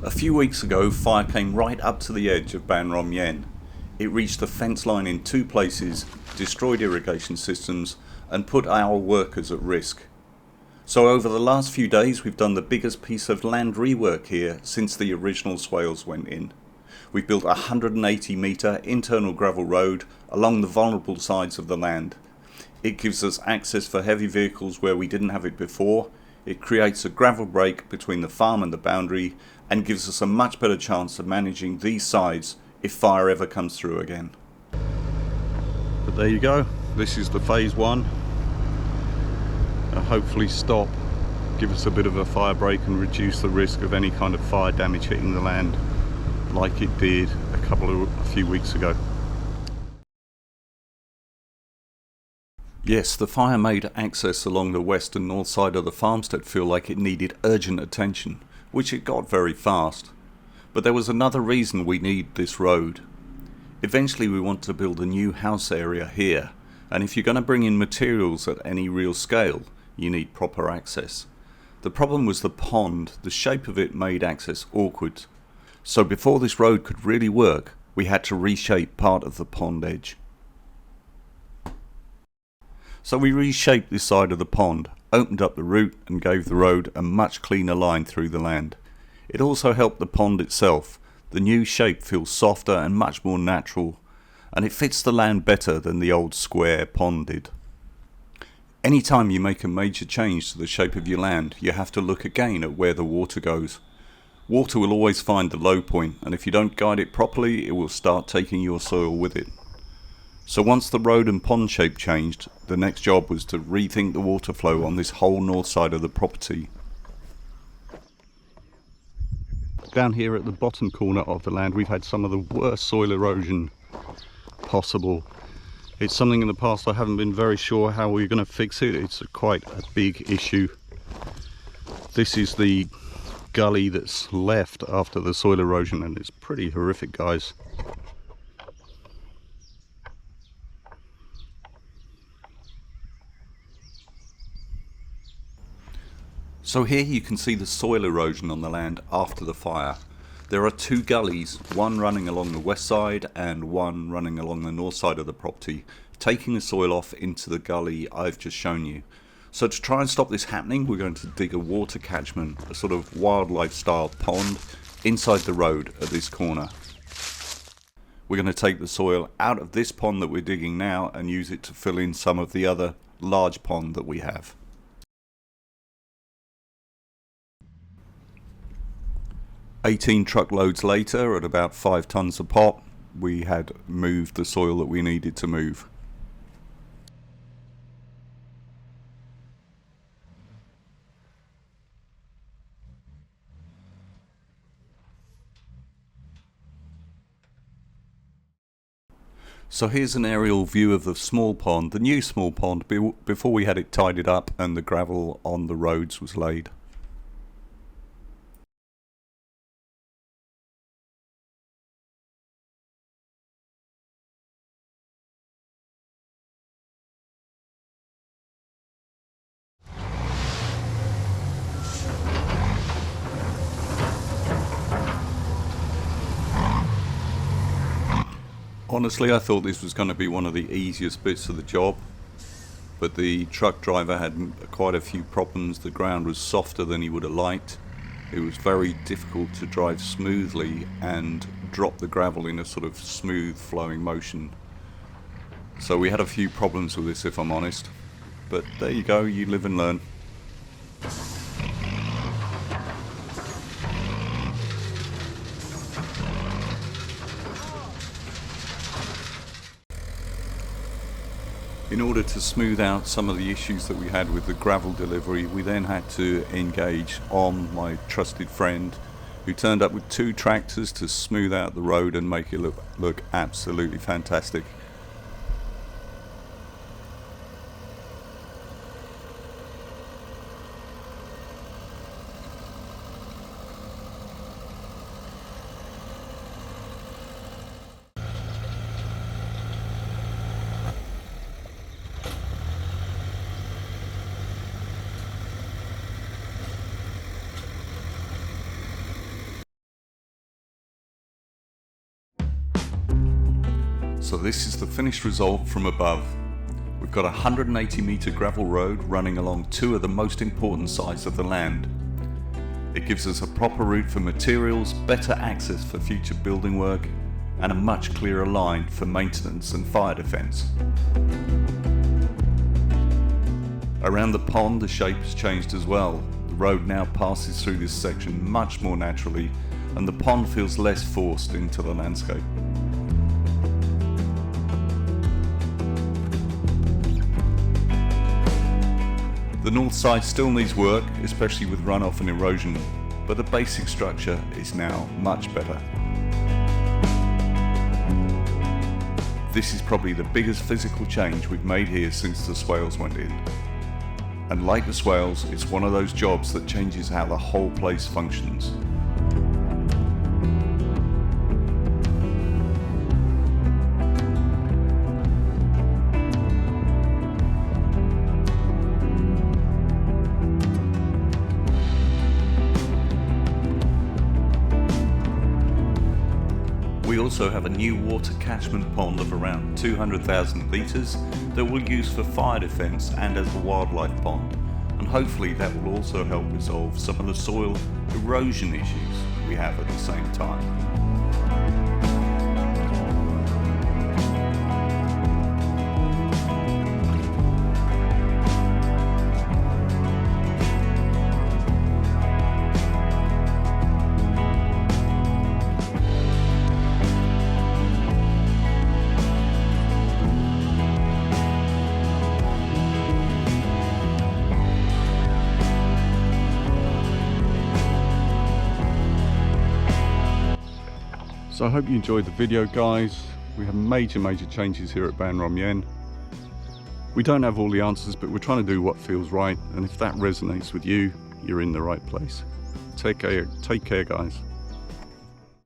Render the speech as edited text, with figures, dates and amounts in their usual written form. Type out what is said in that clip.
A few weeks ago, fire came right up to the edge of Ban Rom Yen. It reached the fence line in two places, destroyed irrigation systems, and put our workers at risk. So over the last few days we've done the biggest piece of land rework here since the original swales went in. We've built a 180-metre internal gravel road along the vulnerable sides of the land. It gives us access for heavy vehicles where we didn't have it before. It creates a gravel break between the farm and the boundary and gives us a much better chance of managing these sides if fire ever comes through again. But there you go, this is the phase one. Hopefully stop, give us a bit of a fire break and reduce the risk of any kind of fire damage hitting the land like it did a few weeks ago. Yes, the fire made access along the west and north side of the farmstead feel like it needed urgent attention, which it got very fast. But there was another reason we need this road. Eventually we want to build a new house area here, and if you're going to bring in materials at any real scale, you need proper access. The problem was the pond. The shape of it made access awkward. So before this road could really work, we had to reshape part of the pond edge. So we reshaped this side of the pond, opened up the route and gave the road a much cleaner line through the land. It also helped the pond itself. The new shape feels softer and much more natural, and it fits the land better than the old square pond did. Anytime you make a major change to the shape of your land, you have to look again at where the water goes. Water will always find the low point, and if you don't guide it properly, it will start taking your soil with it. So once the road and pond shape changed, the next job was to rethink the water flow on this whole north side of the property. Down here at the bottom corner of the land, we've had some of the worst soil erosion possible. It's something in the past I haven't been very sure how we're going to fix it. It's quite a big issue. This is the gully that's left after the soil erosion, and it's pretty horrific, guys. So here you can see the soil erosion on the land after the fire. There are two gullies, one running along the west side and one running along the north side of the property, taking the soil off into the gully I've just shown you. So to try and stop this happening, we're going to dig a water catchment, a sort of wildlife style pond, inside the road at this corner. We're going to take the soil out of this pond that we're digging now and use it to fill in some of the other large pond that we have. "18 truckloads later, at about 5 tons a pop, we had moved the soil that we needed to move. So here's an aerial view of the small pond, the new small pond, before we had it tidied up and the gravel on the roads was laid. Honestly, I thought this was going to be one of the easiest bits of the job, but the truck driver had quite a few problems. The ground was softer than he would have liked. It was very difficult to drive smoothly and drop the gravel in a sort of smooth flowing motion. So we had a few problems with this, if I'm honest, but there you go, you live and learn. In order to smooth out some of the issues that we had with the gravel delivery, we then had to engage my trusted friend, who turned up with 2 tractors to smooth out the road and make it look absolutely fantastic. So this is the finished result from above. We've got a 180 metre gravel road running along two of the most important sites of the land. It gives us a proper route for materials, better access for future building work, and a much clearer line for maintenance and fire defence. Around the pond, the shape has changed as well. The road now passes through this section much more naturally, and the pond feels less forced into the landscape. The north side still needs work, especially with runoff and erosion, but the basic structure is now much better. This is probably the biggest physical change we've made here since the swales went in. And like the swales, it's one of those jobs that changes how the whole place functions. We also have a new water catchment pond of around 200,000 litres that we'll use for fire defence and as a wildlife pond, and hopefully that will also help resolve some of the soil erosion issues we have at the same time. So I hope you enjoyed the video, guys. We have major changes here at Ban Rom Yen. We don't have all the answers, but we're trying to do what feels right, and if that resonates with you, you're in the right place. Take care guys.